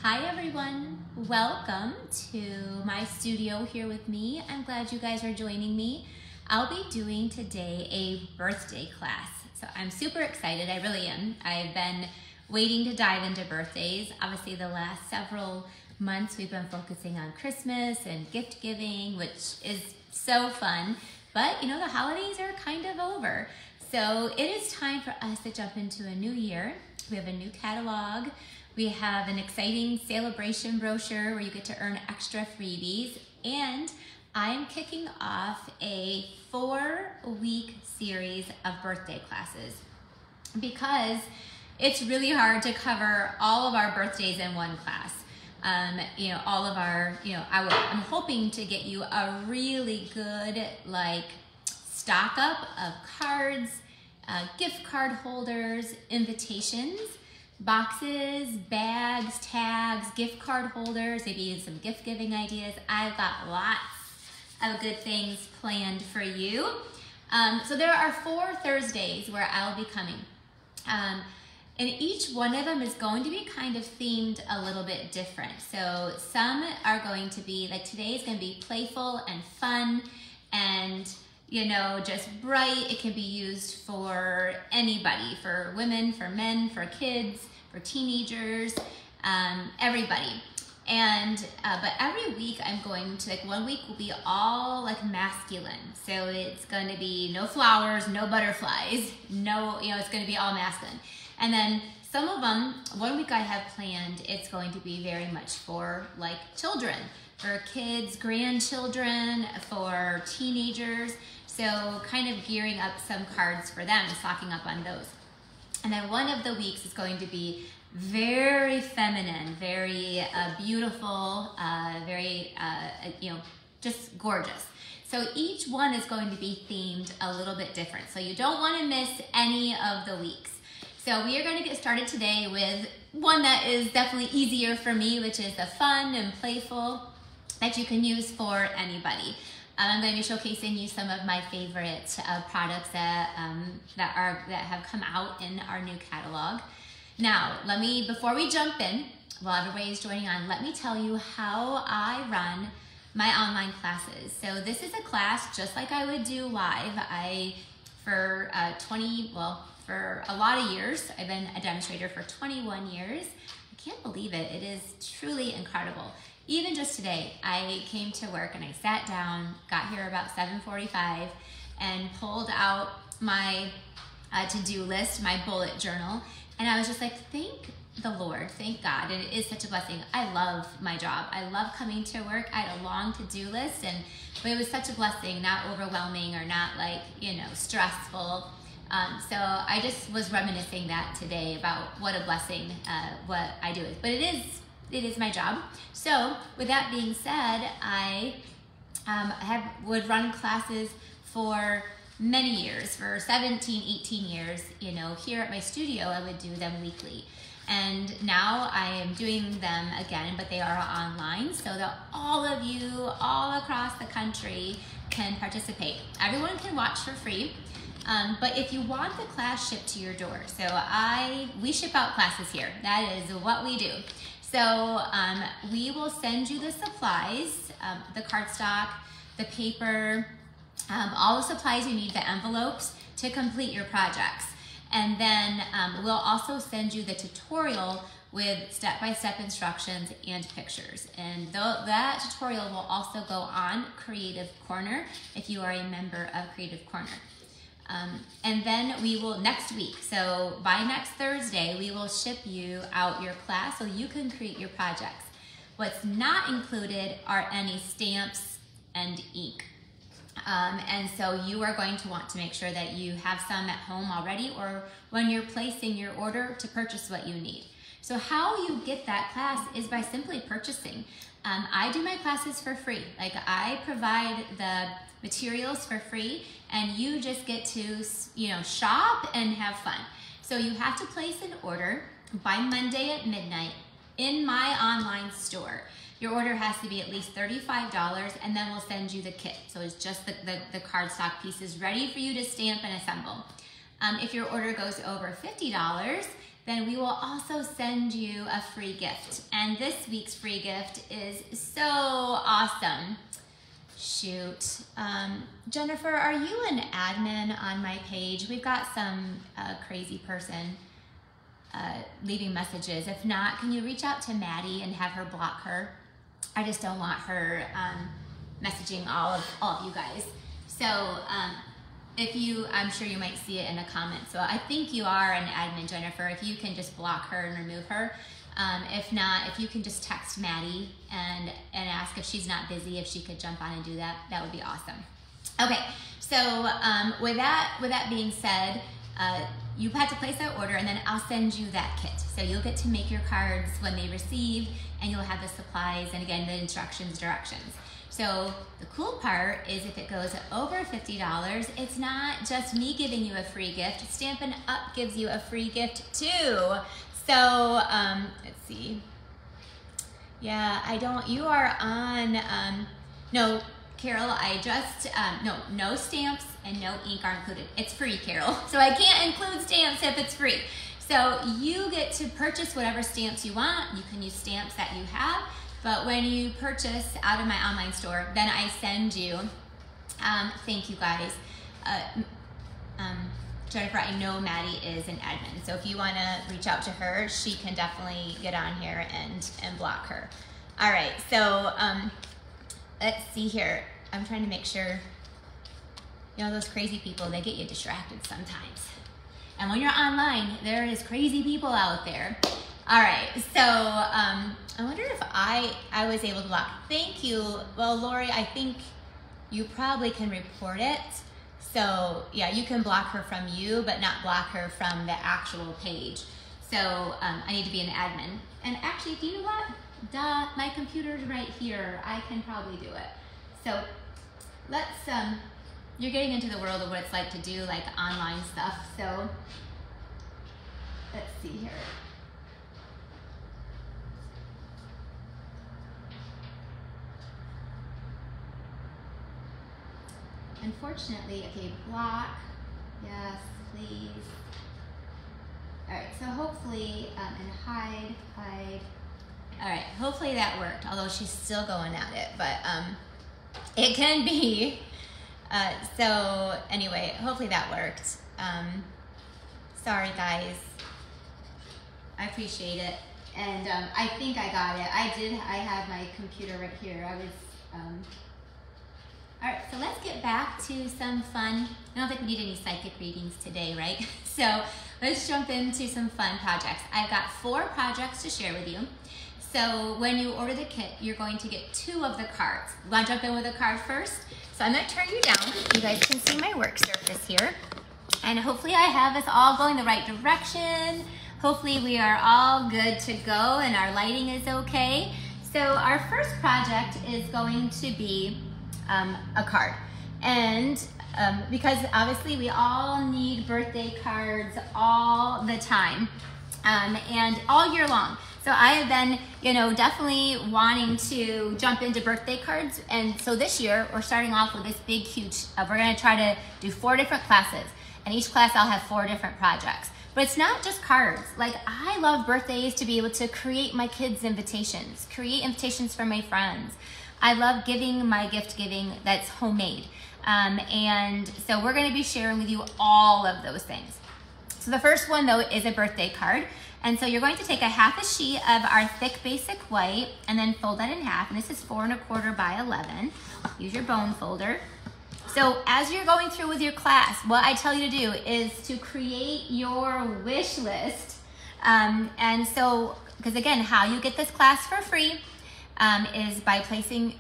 Hi everyone, welcome to my studio here with me. I'm glad you guys are joining me. I'll be doing today a birthday class. So I'm super excited, I really am. I've been waiting to dive into birthdays. Obviously the last several months we've been focusing on Christmas and gift giving, which is so fun. But you know, the holidays are kind of over. So it is time for us to jump into a new year. We have a new catalog. We have an exciting Saleabration brochure where you get to earn extra freebies, and I'm kicking off a 4-week series of birthday classes because it's really hard to cover all of our birthdays in one class. I'm hoping to get you a really good stock up of cards, gift card holders, invitations, boxes, bags, tags, gift card holders, maybe some gift giving ideas. I've got lots of good things planned for you. So there are 4 Thursdays where I'll be coming. And each one of them is going to be kind of themed a little bit different. So some are going to be, like today is going to be playful and fun and just bright. It can be used for anybody, for women, for men, for kids, for teenagers, everybody. And but every week I'm going to, one week will be all masculine. So it's going to be no flowers, no butterflies, it's going to be all masculine. And then some of them, one week I have planned, it's going to be very much for children, for kids, grandchildren, for teenagers. So kind of gearing up some cards for them, stocking up on those. And then one of the weeks is going to be very feminine, very beautiful, very, just gorgeous. So each one is going to be themed a little bit different. So you don't want to miss any of the weeks. So we are going to get started today with one that is definitely easier for me, which is the fun and playful that you can use for anybody. I'm going to be showcasing you some of my favorite products that have come out in our new catalog. Now, before we jump in, while everybody is joining on, let me tell you how I run my online classes. So this is a class just like I would do live. For a lot of years, I've been a demonstrator for 21 years. I can't believe it. It is truly incredible. Even just today, I came to work and I sat down, got here about 7:45, and pulled out my to-do list, my bullet journal, and I was just like, thank the Lord, thank God. And it is such a blessing. I love my job. I love coming to work. I had a long to-do list, but it was such a blessing, not overwhelming or not stressful. So I just was reminiscing that today about what a blessing what I do is. But it is my job. So with that being said, I would run classes for many years, for 17, 18 years. Here at my studio, I would do them weekly. And now I am doing them again, but they are online so that all of you all across the country can participate. Everyone can watch for free. But if you want the class shipped to your door, so we ship out classes here. That is what we do. So we will send you the supplies, the cardstock, the paper, all the supplies you need, the envelopes to complete your projects. And then we'll also send you the tutorial with step-by-step instructions and pictures. And that tutorial will also go on Creative Corner if you are a member of Creative Corner. And then we will, next week, so by next Thursday, we will ship you out your class so you can create your projects. What's not included are any stamps and ink. And so you are going to want to make sure that you have some at home already or when you're placing your order to purchase what you need. So how you get that class is by simply purchasing. I do my classes for free. I provide the materials for free and you just get to shop and have fun. So you have to place an order by Monday at midnight in my online store. Your order has to be at least $35 and then we'll send you the kit. So it's just the cardstock pieces ready for you to stamp and assemble. If your order goes over $50, then we will also send you a free gift. And this week's free gift is so awesome. Shoot. Jennifer, are you an admin on my page? We've got some crazy person leaving messages. If not, can you reach out to Maddie and have her block her? I just don't want her messaging all of you guys. So if you, I'm sure you might see it in a comment. So I think you are an admin, Jennifer. If you can just block her and remove her. If not, if you can just text Maddie and ask if she's not busy, if she could jump on and do that, that would be awesome. Okay, so with that being said, you had to place that order and then I'll send you that kit. So you'll get to make your cards when they receive and you'll have the supplies and again, the instructions, directions. So the cool part is if it goes over $50, it's not just me giving you a free gift. Stampin' Up! Gives you a free gift too. So let's see. Yeah, I don't, you are on, no, Carol, I just, no stamps and no ink are included. It's free, Carol. So I can't include stamps if it's free. So you get to purchase whatever stamps you want. You can use stamps that you have, but when you purchase out of my online store, then I send you, thank you guys. Jennifer, I know Maddie is an admin, so if you want to reach out to her, she can definitely get on here and block her. All right, so let's see here. I'm trying to make sure, you know, those crazy people, they get you distracted sometimes. And when you're online, there is crazy people out there. All right, so I wonder if I was able to block. Thank you. Well, Lori, I think you probably can report it. So yeah, you can block her from you, but not block her from the actual page. So I need to be an admin. And actually, do you know what? Duh, my computer's right here. I can probably do it. So let's, you're getting into the world of what it's like to do like online stuff. So let's see here. Unfortunately, okay, block, yes, please. All right, so hopefully, and hide. All right, hopefully that worked, although she's still going at it, but it can be. So anyway, hopefully that worked. Sorry guys, I appreciate it. And I think I got it. I have my computer right here. I was, all right, so let's get back to some fun. I don't think we need any psychic readings today, right? So let's jump into some fun projects. I've got 4 projects to share with you. So when you order the kit, you're going to get 2 of the cards. You want to jump in with a card first? So I'm going to turn you down. You guys can see my work surface here. And hopefully I have us all going the right direction. Hopefully we are all good to go and our lighting is okay. So our first project is going to be a card. And because obviously we all need birthday cards all the time and all year long. So I have been, you know, definitely wanting to jump into birthday cards. And so this year we're starting off with this big, huge, we're gonna try to do 4 different classes. And each class I'll have 4 different projects. But it's not just cards. Like, I love birthdays to be able to create my kids' invitations, create invitations for my friends. I love giving my gift giving that's homemade. And so we're gonna be sharing with you all of those things. So the first one though is a birthday card. And so you're going to take a half a sheet of our thick basic white and then fold that in half. And this is 4 1/4 by 11. Use your bone folder. So as you're going through with your class, what I tell you to do is to create your wish list. And so, because again, how you get this class for free is by placing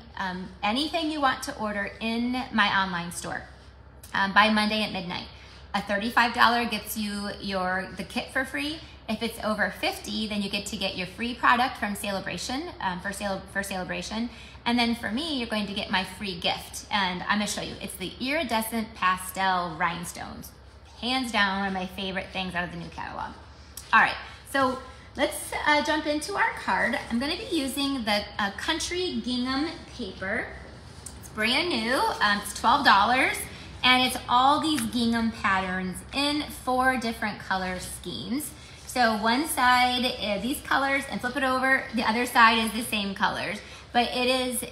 anything you want to order in my online store by Monday at midnight. A $35 gets you the kit for free. If it's over $50, then you get your free product from Saleabration, for Saleabration. And then for me, you're going to get my free gift. And I'm gonna show you. It's the Iridescent Pastel Rhinestones. Hands down, one of my favorite things out of the new catalog. All right, so let's jump into our card. I'm gonna be using the Country Gingham paper. It's brand new, it's $12. And it's all these gingham patterns in 4 different color schemes. So one side is these colors and flip it over, the other side is the same colors. But it is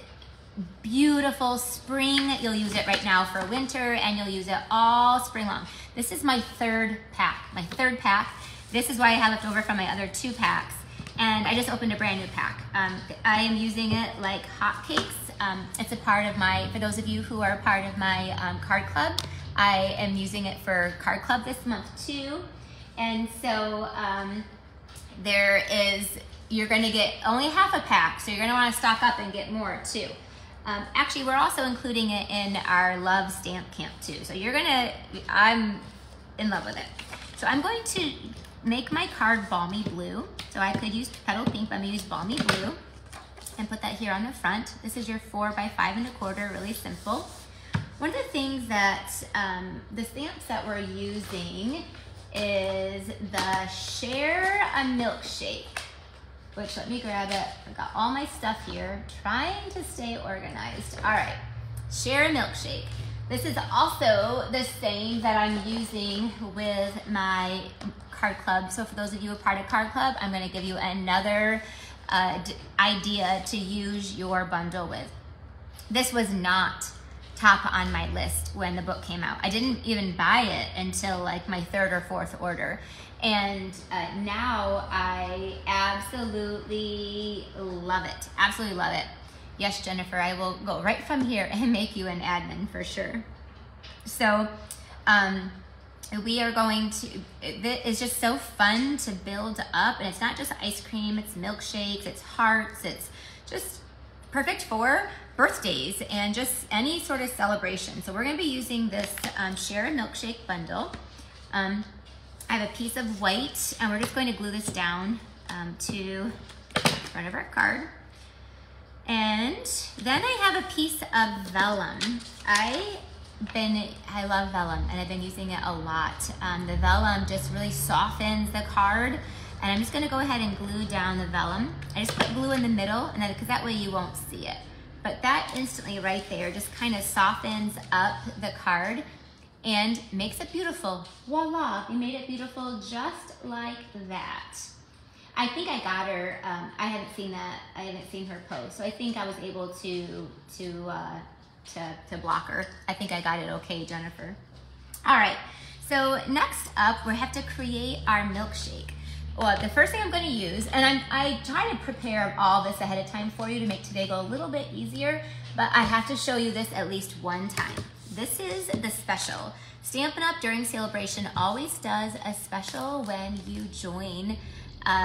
beautiful spring. You'll use it right now for winter and you'll use it all spring long. This is my third pack. This is what I have left over from my other 2 packs. And I just opened a brand new pack. I am using it like hotcakes. It's a part of my, for those of you who are part of my card club, I am using it for card club this month too. And so you're gonna get only half a pack, so you're gonna wanna stock up and get more too. Actually, we're also including it in our Love Stamp Camp too. So I'm in love with it. So I'm going to make my card balmy blue. So I could use petal pink, but I'm gonna use balmy blue and put that here on the front. This is your 4 by 5 1/4, really simple. One of the things that, the stamps that we're using is the Share a Milkshake, which, let me grab it. I've got all my stuff here, trying to stay organized. All right, Share a Milkshake. This is also the same that I'm using with my card club. So for those of you who are part of card club, I'm gonna give you another idea to use your bundle with. This was not top on my list when the book came out. I didn't even buy it until like my 3rd or 4th order. And now I absolutely love it. Absolutely love it. Yes, Jennifer, I will go right from here and make you an admin for sure. So we are going to, it's just so fun to build up, and it's not just ice cream, it's milkshakes, it's hearts, it's just perfect for birthdays and just any sort of celebration. So we're gonna be using this Share a Milkshake bundle. I have a piece of white, and we're just going to glue this down to the front of our card. And then I have a piece of vellum. I love vellum, and I've been using it a lot. The vellum just really softens the card, and I'm just gonna go ahead and glue down the vellum. I just put glue in the middle, and then, because that way you won't see it. But that instantly right there just kind of softens up the card and makes it beautiful. Voila, we made it beautiful just like that. I think I got her, I haven't seen her post, so I think I was able to block her. I think I got it okay, Jennifer. All right, so next up, we have to create our milkshake. Well, the first thing I'm gonna use, and I try to prepare all this ahead of time for you to make today go a little bit easier, but I have to show you this at least one time. This is the special. Stampin' Up! During Saleabration always does a special when you join,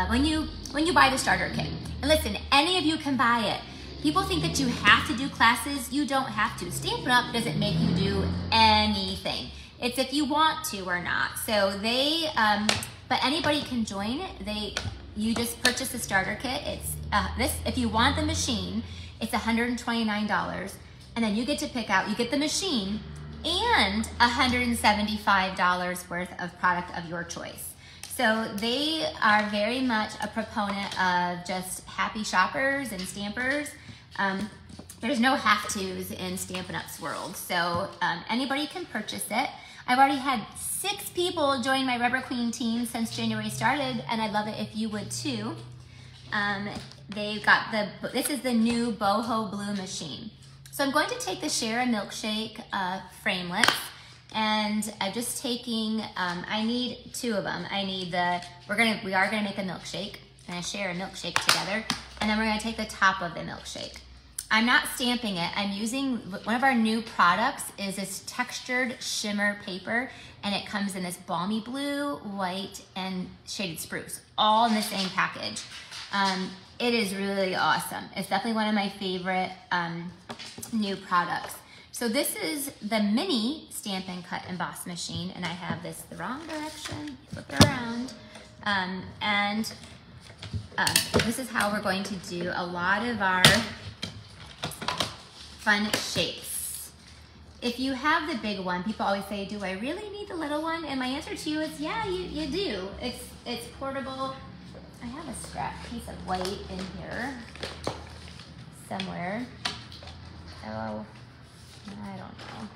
when you buy the starter kit. And listen, any of you can buy it. People think that you have to do classes. You don't have to. Stampin' Up! Doesn't make you do anything. It's if you want to or not. So they, but anybody can join. You just purchase the starter kit. It's if you want the machine, it's $129, and then you get to pick out. You get the machine and $175 worth of product of your choice. So they are very much a proponent of just happy shoppers and stampers. There's no have-tos in Stampin' Up's world, so anybody can purchase it. I've already had 6 people join my Rubber Queen team since January started, and I'd love it if you would too. They've got this is the new boho blue machine. So I'm going to take the Share a Milkshake framelits, and I'm just taking, I need 2 of them. I need we are gonna make a milkshake. We're gonna share a milkshake together, and then we're gonna take the top of the milkshake. I'm not stamping it. I'm using, one of our new products is this textured shimmer paper, and it comes in this balmy blue, white, and shaded spruce, all in the same package. It is really awesome. It's definitely one of my favorite new products. So this is the mini Stampin' Cut Emboss machine, and I have this the wrong direction, flip it around, this is how we're going to do a lot of our fun shapes. If you have the big one, people always say, do I really need the little one? And my answer to you is, yeah, you do. It's portable. I have a scrap piece of white in here somewhere. Oh, I don't know.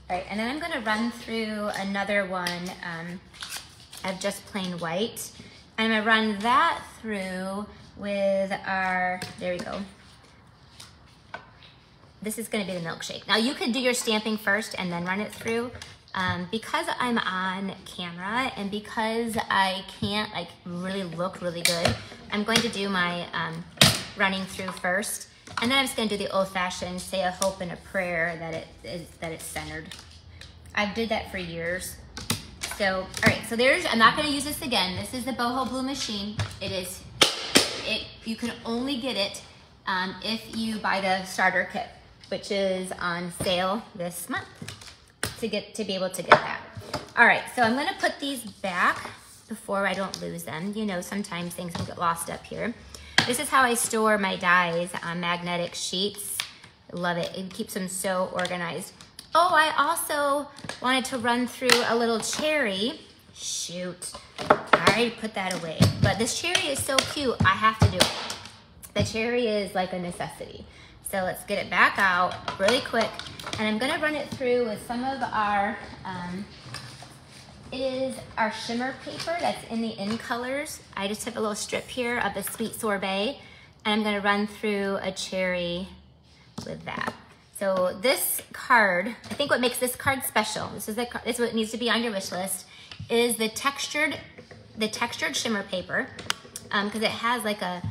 All right, and then I'm gonna run through another one of just plain white. I'm gonna run that through with our, there we go. This is gonna be the milkshake. Now you could do your stamping first and then run it through. Because I'm on camera and because I can't like really look really good, I'm going to do my running through first. And then I'm just gonna do the old-fashioned, say a hope and a prayer that it's centered. I've did that for years. So, all right, so I'm not gonna use this again. This is the Boho Blue machine. You can only get it if you buy the starter kit, which is on sale this month to be able to get that. All right, so I'm gonna put these back before I don't lose them. You know, sometimes things can get lost up here. This is how I store my dies on magnetic sheets. I love it. It keeps them so organized. Oh, I also wanted to run through a little cherry. Shoot. I already put that away. But this cherry is so cute, I have to do it. The cherry is like a necessity. So let's get it back out really quick. And I'm gonna run it through with some of our, it is our shimmer paper that's in the in colors. I just took a little strip here of the Sweet Sorbet, and I'm gonna run through a cherry with that. So this card, I think what makes this card special, this is what needs to be on your wish list, is the textured shimmer paper, because it has like a,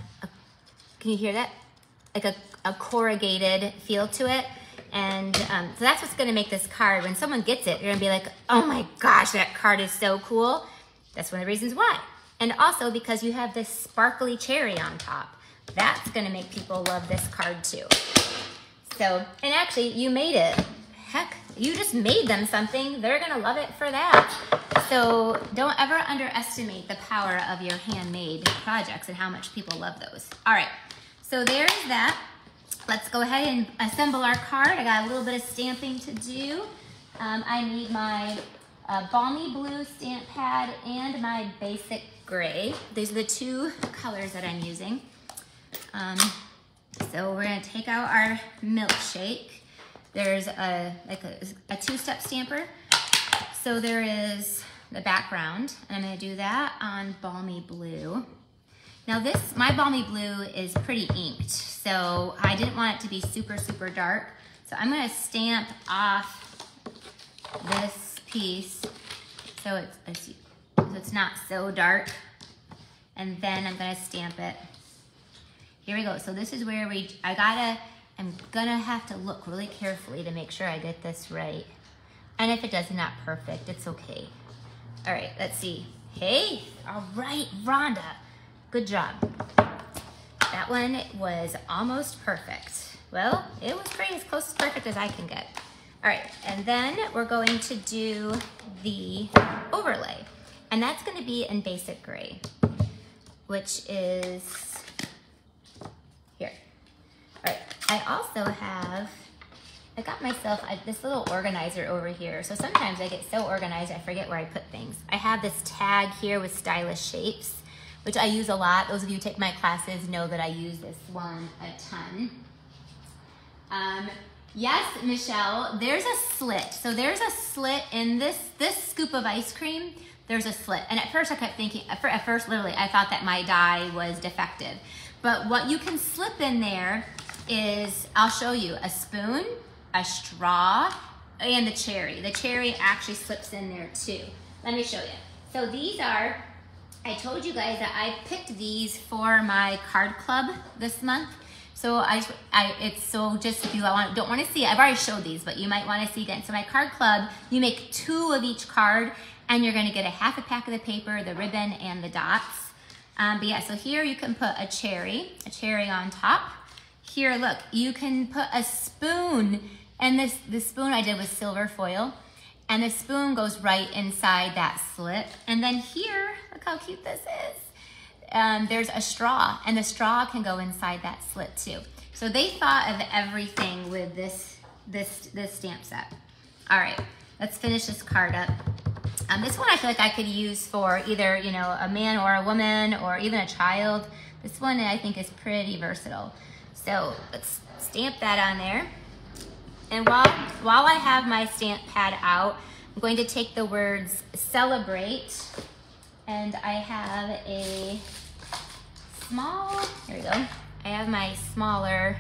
can you hear that? Like a corrugated feel to it. And so that's what's gonna make this card, when someone gets it, you're gonna be like, oh my gosh, that card is so cool. That's one of the reasons why. And also because you have this sparkly cherry on top. That's gonna make people love this card too. So, and actually you made it. Heck, you just made them something. They're gonna love it for that. So don't ever underestimate the power of your handmade projects and how much people love those. All right, so there's that. Let's go ahead and assemble our card. I got a little bit of stamping to do. I need my balmy blue stamp pad and my basic gray. These are the two colors that I'm using. So we're gonna take out our milkshake. There's a two-step stamper. So there is the background, and I'm gonna do that on balmy blue. Now my balmy blue is pretty inked, so I didn't want it to be super, super dark. So I'm gonna stamp off this piece so it's not so dark. And then I'm gonna stamp it. Here we go. So this is where I'm gonna have to look really carefully to make sure I get this right. And if it does not perfect, it's okay. All right, let's see. Hey, all right, Rhonda. Good job. That one was almost perfect. Well, it was pretty as close to perfect as I can get. All right, and then we're going to do the overlay. And that's gonna be in basic gray, which is here. All right, I also I got myself this little organizer over here. So sometimes I get so organized, I forget where I put things. I have this tag here with stylish shapes, which I use a lot. Those of you who take my classes know that I use this one a ton. Yes, Michelle, there's a slit. So there's a slit in this scoop of ice cream. There's a slit. And at first I kept thinking, at first literally, I thought that my die was defective. But what you can slip in there is, I'll show you, a spoon, a straw, and the cherry. The cherry actually slips in there too. Let me show you. So these are, I told you guys that I picked these for my card club this month. So it's so just if you don't want to see it, I've already showed these, but you might want to see again. So my card club, you make 2 of each card, and you're going to get a half a pack of the paper, the ribbon, and the dots. But yeah, so here you can put a cherry on top. Here, look, you can put a spoon, and the spoon I did was silver foil, and the spoon goes right inside that slit. And then here, look how cute this is. There's a straw, and the straw can go inside that slit too. So they thought of everything with this stamp set. All right, let's finish this card up. This one I feel like I could use for either, you know, a man or a woman or even a child. This one I think is pretty versatile. So let's stamp that on there. And while I have my stamp pad out, I'm going to take the words celebrate, and I have a small, here we go. I have my smaller,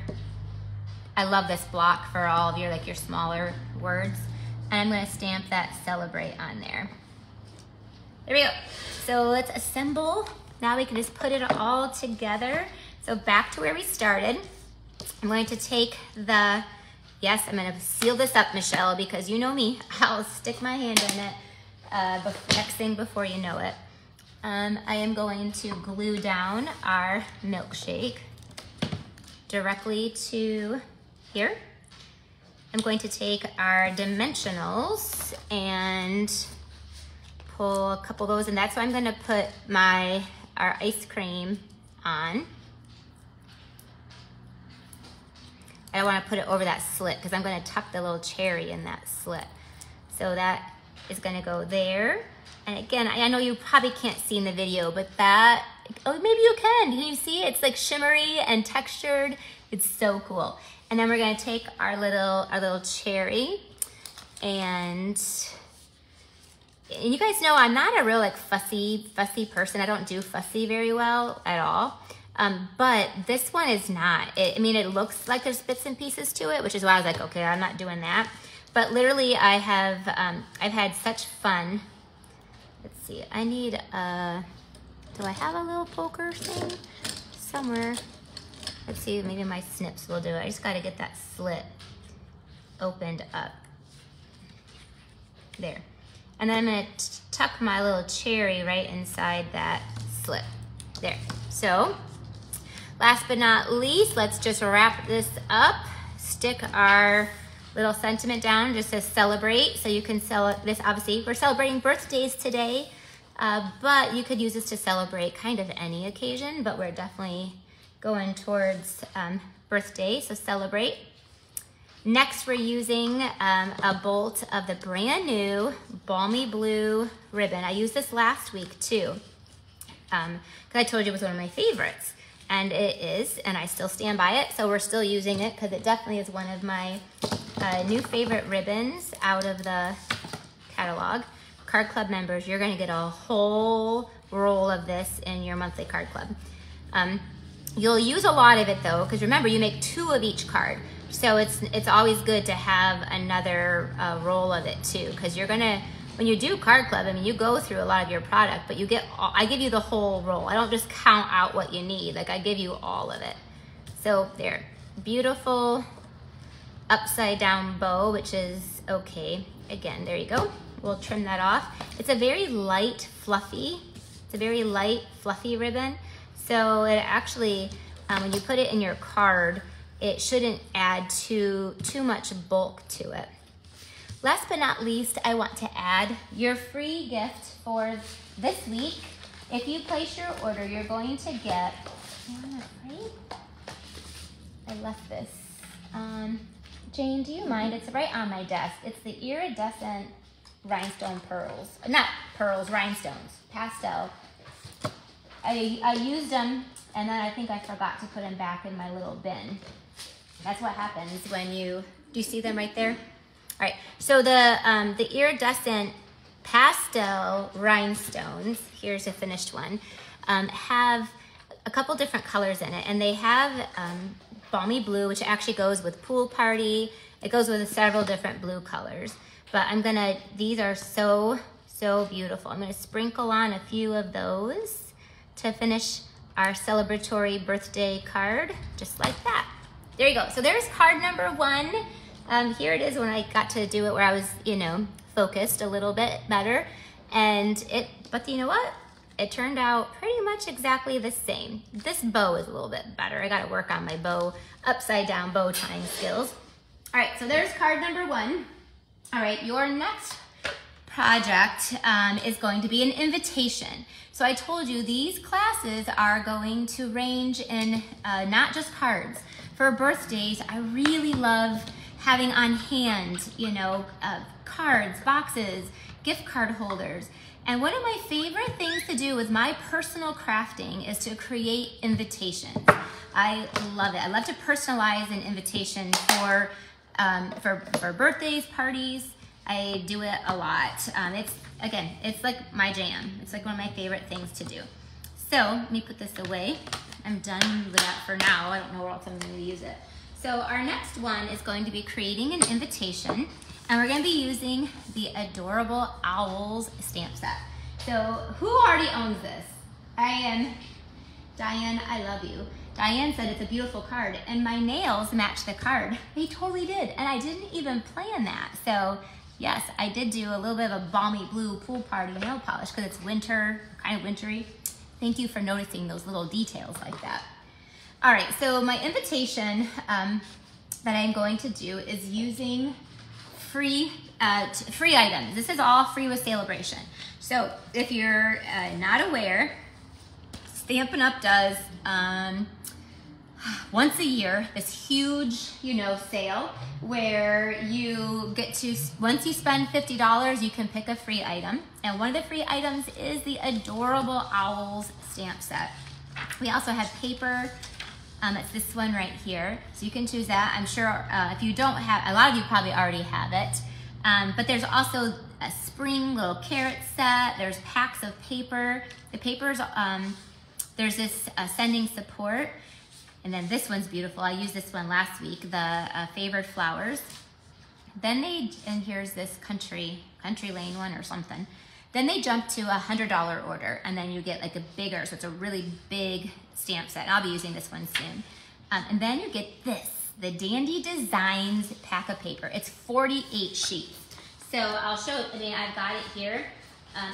I love this block for all of your smaller words. And I'm gonna stamp that celebrate on there. There we go. So let's assemble. Now we can just put it all together. So back to where we started. I'm going to take the, yes, I'm gonna seal this up, Michelle, because you know me, I'll stick my hand in it next thing before you know it. I am going to glue down our milkshake directly to here. I'm going to take our dimensionals and pull a couple of those, and that's what I'm gonna put our ice cream on. I don't wanna put it over that slit because I'm gonna tuck the little cherry in that slit. So that is gonna go there. And again, I know you probably can't see in the video, but that, oh, maybe you can. Can you see? It's like shimmery and textured. It's so cool. And then we're gonna take our little cherry, and you guys know I'm not a real like fussy person. I don't do fussy very well at all. But this one is not. I mean, it looks like there's bits and pieces to it, which is why I was like, okay, I'm not doing that. But literally, I've had such fun. Let's see. I need do I have a little poker thing somewhere? Let's see, maybe my snips will do it. I just gotta get that slit opened up. There. And then I'm gonna tuck my little cherry right inside that slit. There. So, last but not least, let's just wrap this up. Stick our little sentiment down, just to celebrate. So you can this, obviously, we're celebrating birthdays today, but you could use this to celebrate kind of any occasion, but we're definitely going towards birthday, so celebrate. Next, we're using a bolt of the brand new Balmy Blue ribbon. I used this last week too, because I told you it was one of my favorites, and it is, and I still stand by it, so we're still using it because it definitely is one of my new favorite ribbons out of the catalog. Card Club members, you're gonna get a whole roll of this in your monthly card club. You'll use a lot of it though, because remember, you make 2 of each card. So it's always good to have another roll of it too, because you're gonna, when you do card club, I mean, you go through a lot of your product, but you get, I give you the whole roll. I don't just count out what you need, like I give you all of it. So there, beautiful upside down bow, which is okay. Again, there you go. We'll trim that off. It's a very light, fluffy ribbon. So it actually, when you put it in your card, it shouldn't add too much bulk to it. Last but not least, I want to add your free gift for this week. If you place your order, you're going to get, I left this. Jane, do you mind? It's right on my desk. It's the Iridescent Rhinestone Pearls. Not pearls, rhinestones, pastel. I used them, and then I think I forgot to put them back in my little bin. That's what happens when do you see them right there? All right, so the Iridescent Pastel Rhinestones, here's a finished one, have a couple different colors in it, and they have Balmy Blue, which actually goes with Pool Party. It goes with several different blue colors, but these are so beautiful. I'm gonna sprinkle on a few of those to finish our celebratory birthday card, just like that. There you go. So there's card number 1. Here it is when I got to do it where I was, focused a little bit better. But you know what? It turned out pretty much exactly the same. This bow is a little bit better. I gotta work on my upside down bow tying skills. All right, so there's card number 1. All right, your next project is going to be an invitation. So I told you these classes are going to range in not just cards. For birthdays, I really love having on hand, cards, boxes, gift card holders. And one of my favorite things to do with my personal crafting is to create invitations. I love it. I love to personalize an invitation for for birthdays, parties. I do it a lot. It's like my jam. It's like one of my favorite things to do. So let me put this away. I'm done with that for now. I don't know where else I'm going to use it. So our next one is going to be creating an invitation, and we're going to be using the Adorable Owls stamp set. So who already owns this? Diane, I love you. Diane said it's a beautiful card, and my nails match the card. They totally did, and I didn't even plan that. So yes, I did do a little bit of a balmy blue pool party nail polish because it's winter, kind of wintry. Thank you for noticing those little details like that. All right, so my invitation that I'm going to do is using free items. This is all free with Saleabration. So if you're not aware, Stampin' Up! Does once a year this huge, sale where you get to, once you spend $50, you can pick a free item. And one of the free items is the Adorable Owls stamp set. We also have paper. It's this one right here. So you can choose that. I'm sure if you don't have, a lot of you probably already have it. But there's also a spring little carrot set. There's packs of paper. The papers, there's this sending support. And then this one's beautiful. I used this one last week, the favored flowers. Then and here's this country lane one or something. Then they jump to $100 order, and then you get like a bigger, so it's a really big stamp set. I'll be using this one soon. And then you get this, the Dandy Designs pack of paper. It's 48 sheets. So I'll show it, I've got it here.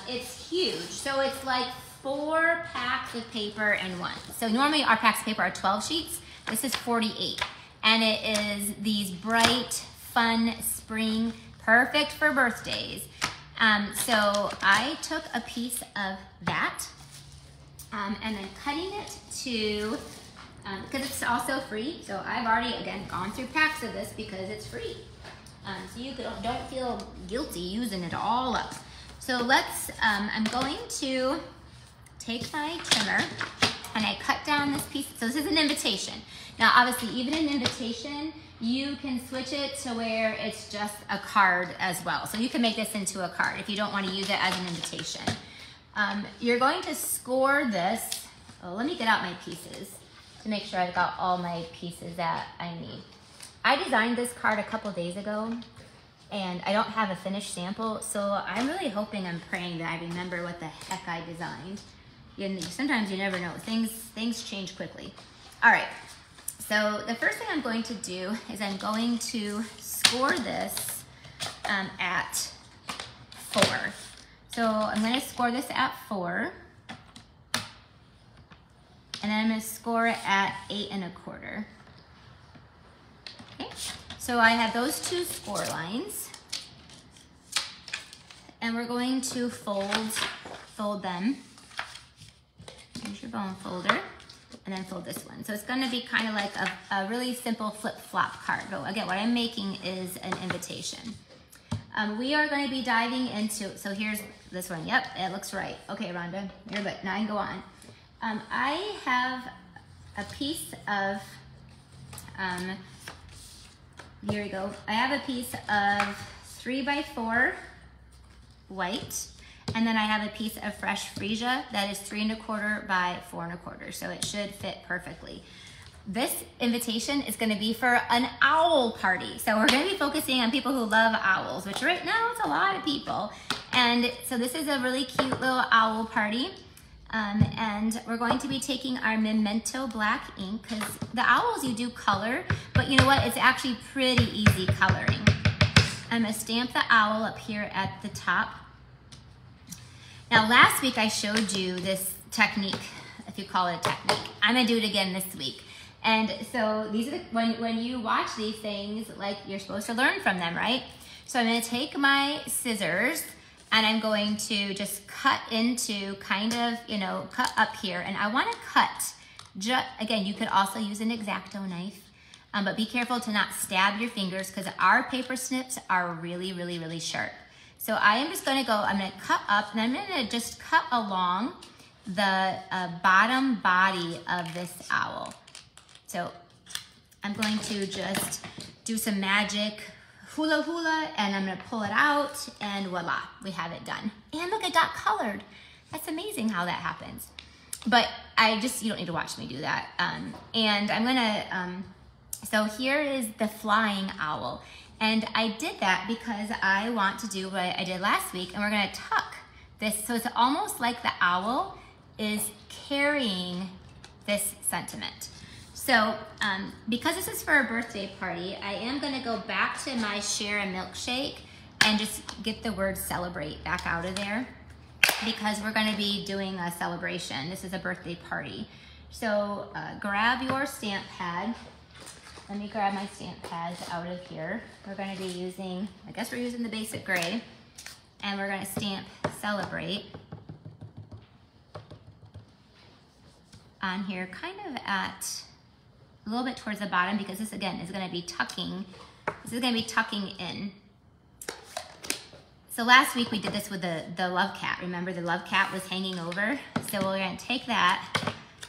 It's huge. So it's like 4 packs of paper in one. So normally our packs of paper are 12 sheets. This is 48. And it is these bright, fun spring, perfect for birthdays. So I took a piece of that and then cutting it to, because it's also free. So I've already, again, gone through packs of this because it's free. So you don't feel guilty using it all up. So I'm going to take my trimmer and I cut down this piece. So this is an invitation. Now, obviously, even an invitation, you can switch it to where it's just a card as well. So you can make this into a card if you don't want to use it as an invitation. You're going to score this. Oh, let me get out my pieces to make sure I've got all my pieces that I need. I designed this card a couple days ago, and I don't have a finished sample, so I'm really hoping and praying that I remember what the heck I designed. Sometimes you never know. Things change quickly. All right. So the first thing I'm going to do is I'm going to score this at 4. So I'm going to score this at 4. And then I'm going to score it at 8 1/4. Okay. So I have those 2 score lines. And we're going to fold them. Here's your bone folder. And then fold this one. So it's gonna be kind of like a really simple flip-flop card. But again, what I'm making is an invitation. We are gonna be diving into, so here's this one. Yep, it looks right. Okay, Rhonda, you're good. Now I can go on. I have a piece of, here we go. I have a piece of 3x4 white. And then I have a piece of fresh freesia that is 3 1/4 by 4 1/4, so it should fit perfectly. This invitation is gonna be for an owl party. So we're gonna be focusing on people who love owls, which right now it's a lot of people. And so this is a really cute little owl party. And we're going to be taking our Memento black ink, because the owls you do color, but you know what, it's actually pretty easy coloring. I'm gonna stamp the owl up here at the top. Now, last week I showed you this technique, if you call it a technique. I'm gonna do it again this week. And so these are when you watch these things, like you're supposed to learn from them, right? So I'm gonna take my scissors and I'm going to just cut into kind of, cut up here. And I wanna cut, again, you could also use an X-Acto knife, but be careful to not stab your fingers because our paper snips are really, really, really sharp. So I am just gonna I'm gonna cut up and I'm gonna just cut along the bottom body of this owl. So I'm going to just do some magic hula hula, and I'm gonna pull it out, and voila, we have it done. And look, it got colored. That's amazing how that happens. But you don't need to watch me do that. And I'm gonna, so here is the flying owl. And I did that because I want to do what I did last week, and we're gonna tuck this, so it's almost like the owl is carrying this sentiment. So because this is for a birthday party, I am gonna go back to my share a milkshake and just get the word celebrate back out of there, because we're gonna be doing a celebration. This is a birthday party. So grab your stamp pad. Let me grab my stamp pads out of here. We're gonna be using, I guess we're using the basic gray, and we're gonna stamp celebrate on here, kind of at a little bit towards the bottom, because this again is gonna be tucking. This is gonna be tucking in. So last week we did this with the love cat. Remember, the love cat was hanging over? So we're gonna take that,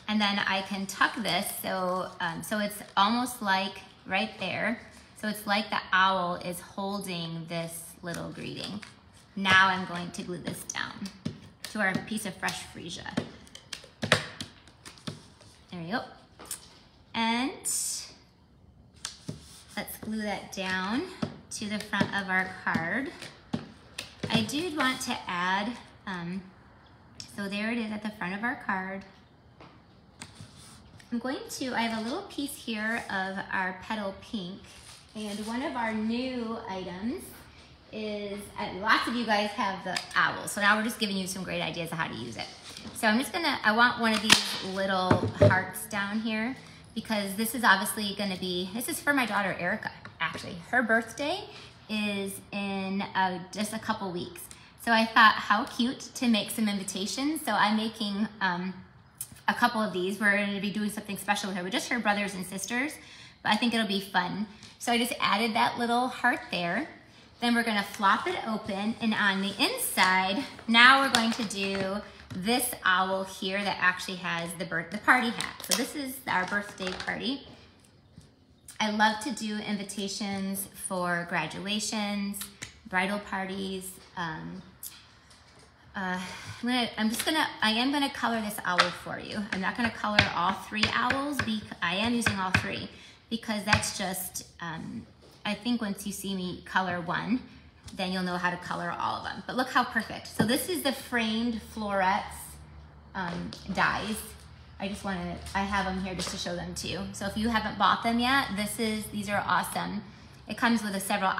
and then I can tuck this, so it's almost like right there. So it's like the owl is holding this little greeting. Now I'm going to glue this down to our piece of fresh freesia. There we go. And let's glue that down to the front of our card. I do want to add, so there it is at the front of our card. I have a little piece here of our petal pink, and one of our new items is, lots of you guys have the owl, so now we're just giving you some great ideas of how to use it. So I want one of these little hearts down here, because this is obviously gonna be, this is for my daughter Erica, actually. Her birthday is in just a couple weeks. So I thought, how cute to make some invitations. So I'm making a couple of these. We're gonna be doing something special with her, with just her brothers and sisters, but I think it'll be fun. So I just added that little heart there. Then we're gonna flop it open, and on the inside, now we're going to do this owl here that actually has the party hat. So this is our birthday party. I love to do invitations for graduations, bridal parties. I am gonna color this owl for you. I'm not gonna color all 3 owls, I am using all 3, because that's just, I think once you see me color one, then you'll know how to color all of them. But look how perfect. So this is the framed florets dies. I have them here just to show them to you. So if you haven't bought them yet, these are awesome. It comes with several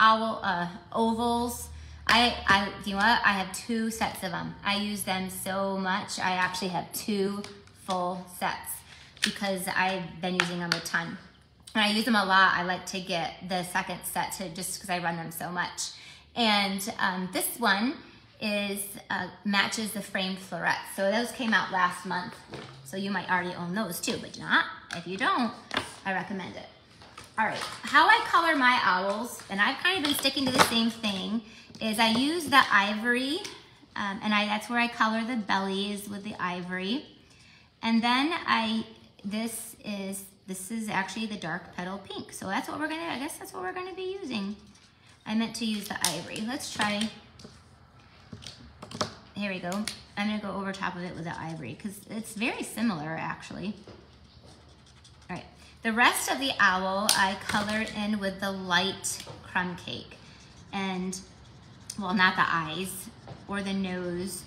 ovals. You know what? I have 2 sets of them. I use them so much. I actually have 2 full sets because I've been using them a ton. When I use them a lot, I like to get the second set just because I run them so much. And this one matches the framed florets. So those came out last month. So you might already own those too, but if you don't, I recommend it. All right, how I color my owls, and I've kind of been sticking to the same thing, is I use the ivory, and that's where I color the bellies with the ivory. And then this is actually the dark petal pink. So I guess that's what we're gonna be using. I meant to use the ivory. Let's try. Here we go. I'm gonna go over top of it with the ivory because it's very similar actually. All right, the rest of the owl I colored in with the light crumb cake. And, well, not the eyes or the nose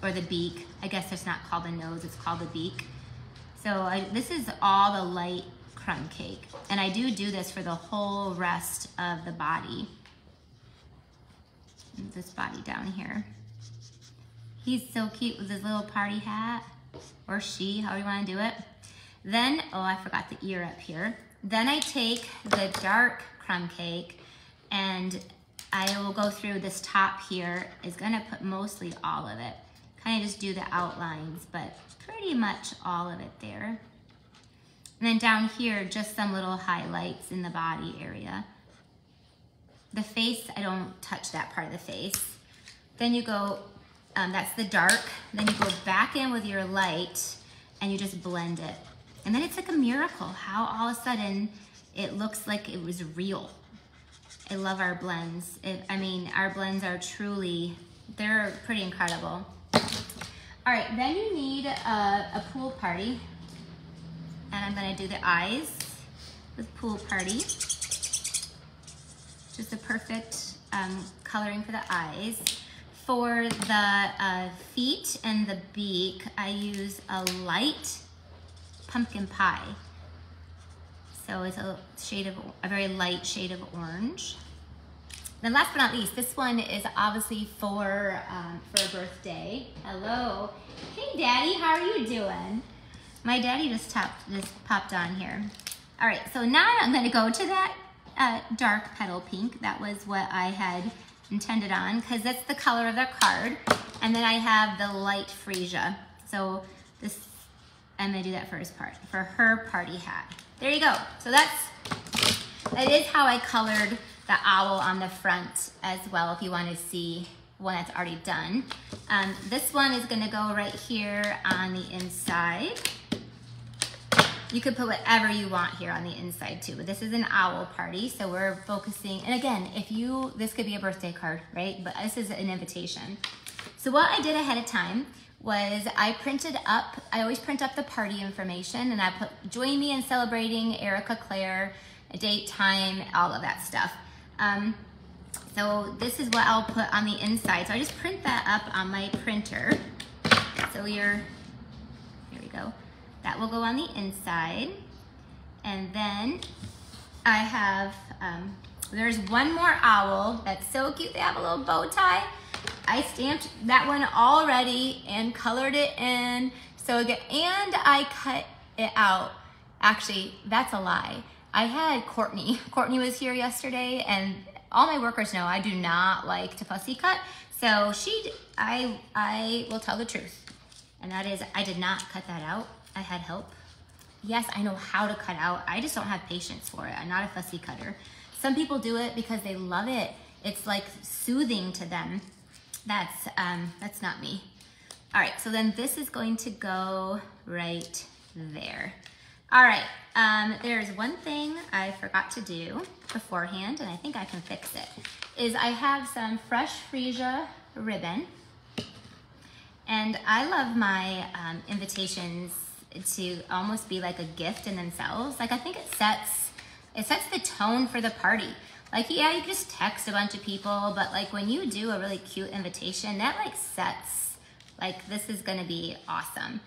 or the beak. I guess it's not called the nose, it's called the beak. So this is all the light crumb cake. And I do this for the whole rest of the body. This body down here. He's so cute with his little party hat, or she, however you want to do it. Then, oh, I forgot the ear up here. Then I take the dark crumb cake and I will go through this top here. Is gonna put mostly all of it. Kind of just do the outlines, but pretty much all of it there. And then down here, just some little highlights in the body area. The face, I don't touch that part of the face. Then you go, that's the dark. Then you go back in with your light and you just blend it. And then it's like a miracle how all of a sudden it looks like it was real. I love our blends. I mean, our blends are truly, they're pretty incredible. All right, then you need a pool party. And I'm gonna do the eyes with Pool Party. Just the perfect coloring for the eyes. For the feet and the beak, I use a light pumpkin pie. So it's a very light shade of orange. Then last but not least, this one is obviously for a birthday. Hello. Hey Daddy, how are you doing? My daddy just popped on here. All right, so now I'm gonna go to that dark petal pink. That was what I had intended on, because that's the color of the card. And then I have the light freesia. So this, I'm gonna do that for her party hat. There you go. So that is how I colored the owl on the front as well, if you want to see one that's already done. This one is gonna go right here on the inside. You could put whatever you want here on the inside too, but this is an owl party, so we're focusing, and again, this could be a birthday card, right? But this is an invitation. So what I did ahead of time was I always print up the party information, and I put join me in celebrating Erica Claire, a date, time, all of that stuff. So this is what I'll put on the inside. So I just print that up on my printer. So here we go. That will go on the inside. And then I have, there's one more owl that's so cute. They have a little bow tie. I stamped that one already and colored it in. So again, and I cut it out. Actually, that's a lie. I had Courtney. Courtney was here yesterday, and all my workers know I do not like to fussy cut. So I will tell the truth. And that is, I did not cut that out. I had help. Yes, I know how to cut out. I just don't have patience for it. I'm not a fussy cutter. Some people do it because they love it. It's like soothing to them. That's not me. All right, so then this is going to go right there. All right, there's one thing I forgot to do beforehand, and I think I can fix it, is I have some fresh freesia ribbon. And I love my invitations to almost be like a gift in themselves. Like, I think it sets the tone for the party. Like, yeah, you can just text a bunch of people, but like when you do a really cute invitation, that like sets, like, this is gonna be awesome.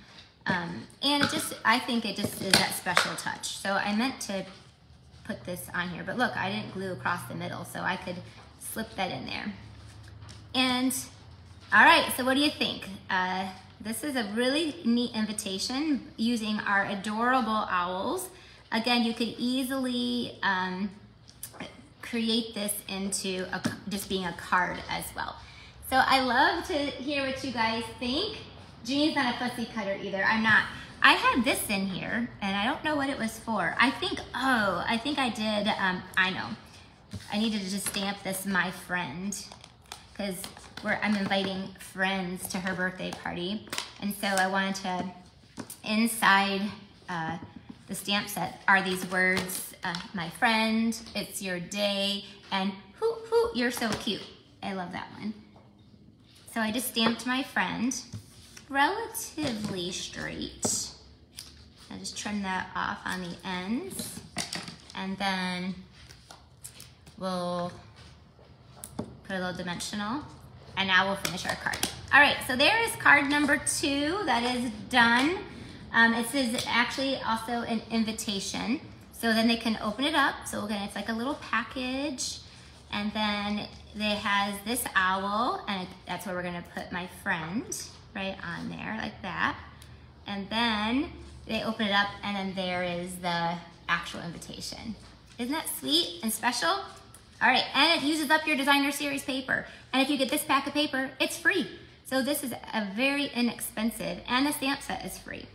And I think it just is that special touch. So I meant to put this on here, but look, I didn't glue across the middle, so I could slip that in there. And all right, so what do you think? This is a really neat invitation using our adorable owls. Again, you could easily create this into just being a card as well. So I love to hear what you guys think. Jeannie's not a fussy cutter either. I'm not. I had this in here, and I don't know what it was for. I think I did, I know. I needed to just stamp this my friend, because I'm inviting friends to her birthday party. And so I wanted to, inside the stamp set are these words, my friend, it's your day, and hoo hoo, you're so cute. I love that one. So I just stamped my friend relatively straight. I just trim that off on the ends, and then we'll put a little dimensional, and now we'll finish our card. All right, so there is card number 2 that is done. It is actually also an invitation, so then they can open it up. So again, it's like a little package, and then it has this owl, and that's where we're gonna put my friend right on there, like that. And then they open it up, and then there is the actual invitation. Isn't that sweet and special? All right, and it uses up your designer series paper. And if you get this pack of paper, it's free. So this is a very inexpensive, and the stamp set is free.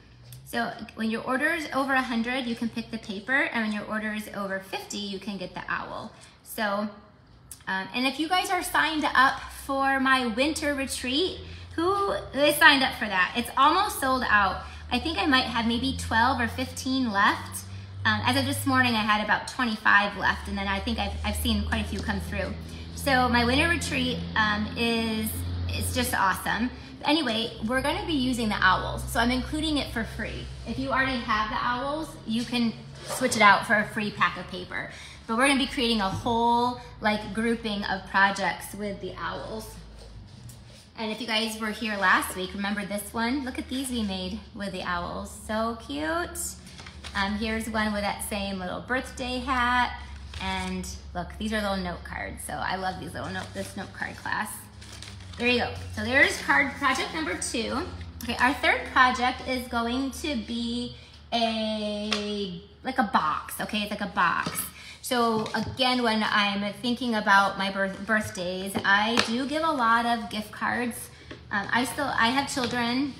So when your order is over 100, you can pick the paper, and when your order is over 50, you can get the owl. So, and if you guys are signed up for my winter retreat, who signed up for that? It's almost sold out. I think I might have maybe 12 or 15 left. As of this morning, I had about 25 left, and then I think I've seen quite a few come through. So my winter retreat is just awesome. Anyway, we're gonna be using the owls, so I'm including it for free. If you already have the owls, you can switch it out for a free pack of paper. But we're gonna be creating a whole like grouping of projects with the owls. And if you guys were here last week, remember this one? Look at these we made with the owls, so cute. Here's one with that same little birthday hat. And look, these are little note cards. So I love these this note card class. There you go. So there's card project number 2. Okay, our third project is going to be like a box, okay? It's like a box. So again, when I'm thinking about my birthdays, I do give a lot of gift cards. I have children.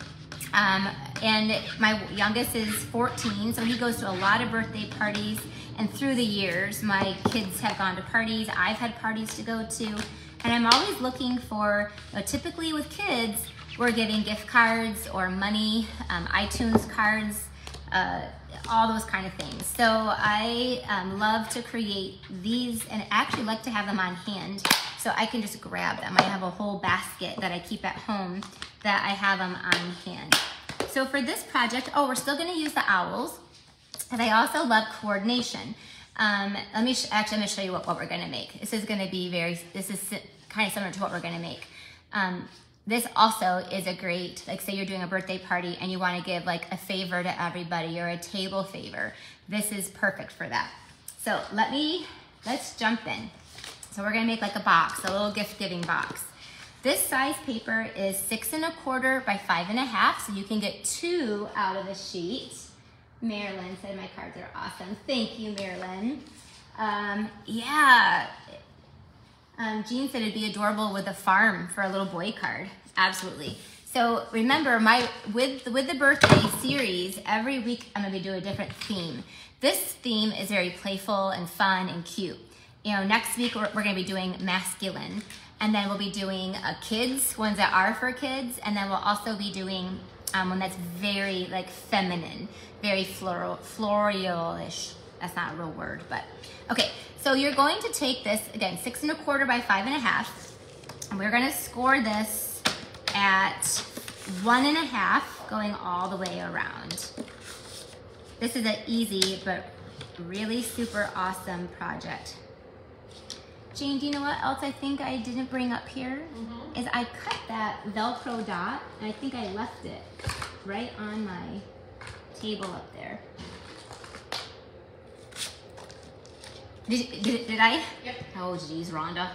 And my youngest is 14, so he goes to a lot of birthday parties. And through the years, my kids have gone to parties. I've had parties to go to. And I'm always looking for, typically with kids, we're giving gift cards or money, iTunes cards, all those kind of things. So I love to create these and actually like to have them on hand so I can just grab them. I have a whole basket that I keep at home that I have them on hand. So for this project, we're still gonna use the owls, and I also love coordination. I'm gonna show you what we're gonna make. This is gonna be this is kind of similar to what we're gonna make. This also is a great, like say you're doing a birthday party and you wanna give like a favor to everybody or a table favor. This is perfect for that. So let's jump in. So we're gonna make like a box, a little gift giving box. This size paper is 6 1/4 by 5 1/2, so you can get 2 out of the sheet. Marilyn said my cards are awesome. Thank you, Marilyn. Yeah. Jean said it'd be adorable with a farm for a little boy card. Absolutely. So remember, with the birthday series, every week I'm gonna do a different theme. This theme is very playful and fun and cute. Next week we're gonna be doing masculine, and then we'll be doing kids, ones that are for kids, and then we'll also be doing one that's very like feminine, very floral-ish. That's not a real word, but okay. So you're going to take this, again, 6 1/4 by 5 1/2, and we're gonna score this at 1 1/2, going all the way around. This is an easy, but really super awesome project. Jane, do you know what else I think I didn't bring up here? Is I cut that Velcro dot, and I think I left it right on my table up there. Did I? Yep. Oh geez, Rhonda.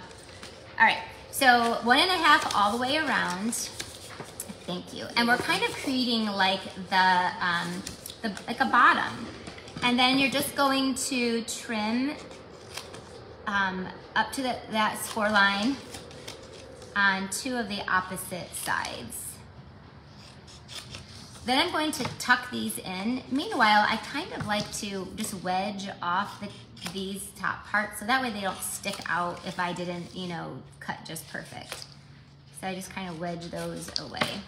All right, so 1 1/2 all the way around. Thank you. And we're kind of creating like like a bottom. And then you're just going to trim up to that score line on 2 of the opposite sides. Then I'm going to tuck these in. Meanwhile, I kind of like to just wedge off these top parts so that way they don't stick out if I didn't, cut just perfect. So I just kind of wedge those away.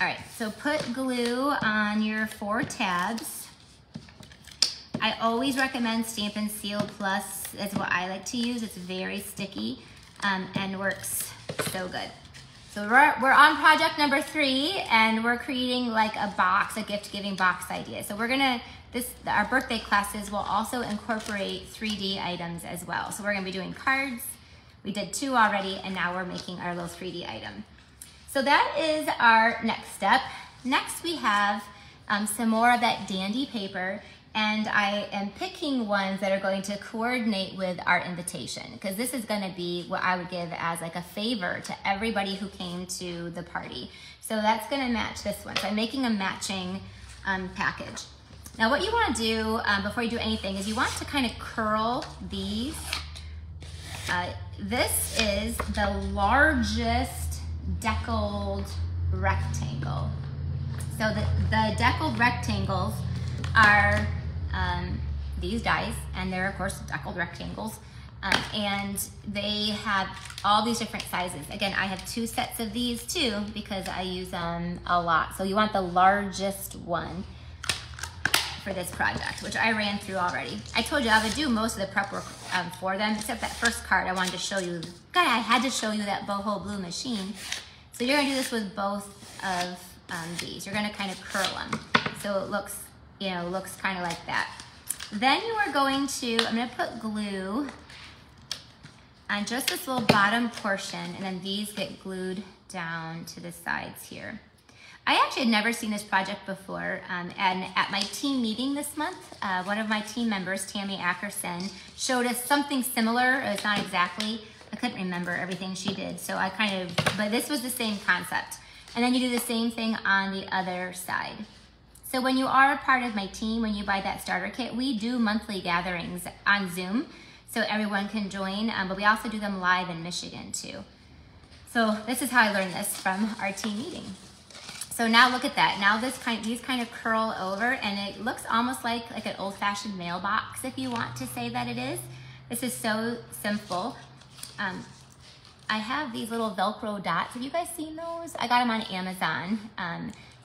All right, so put glue on your 4 tabs. I always recommend Stampin' Seal Plus is what I like to use. It's very sticky and works so good. So we're on project number 3, and we're creating like a box, a gift-giving box idea. So we're gonna, our birthday classes will also incorporate 3D items as well. So we're gonna be doing cards. We did 2 already, and now we're making our little 3D item. So that is our next step. Next we have some more of that dandy paper, and I am picking ones that are going to coordinate with our invitation, because this is gonna be what I would give as like a favor to everybody who came to the party. So that's gonna match this one. So I'm making a matching package. Now what you wanna do before you do anything is you want to kind of curl these. This is the largest deckled rectangle. So the deckled rectangles are these dies, and they're of course deckled rectangles, and they have all these different sizes. Again, I have 2 sets of these too because I use them a lot. So you want the largest one for this project, which I ran through already. I told you I would do most of the prep work for them, except that first card I wanted to show you. God, I had to show you that boho blue machine. So you're gonna do this with both of these. You're gonna kind of curl them. So it looks, you know, looks kind of like that. Then you are going to, I'm gonna put glue on just this little bottom portion, and then these get glued down to the sides here. I actually had never seen this project before, and at my team meeting this month, one of my team members, Tammy Ackerson, showed us something similar. It's not exactly, I couldn't remember everything she did, so I kind of, but this was the same concept. And then you do the same thing on the other side. So when you are a part of my team, when you buy that starter kit, we do monthly gatherings on Zoom, so everyone can join, but we also do them live in Michigan too. So this is how I learned this from our team meeting. So now look at that. Now these kind of curl over, and it looks almost like an old-fashioned mailbox, if you want to say that it is. This is so simple. I have these little Velcro dots. Have you guys seen those? I got them on Amazon.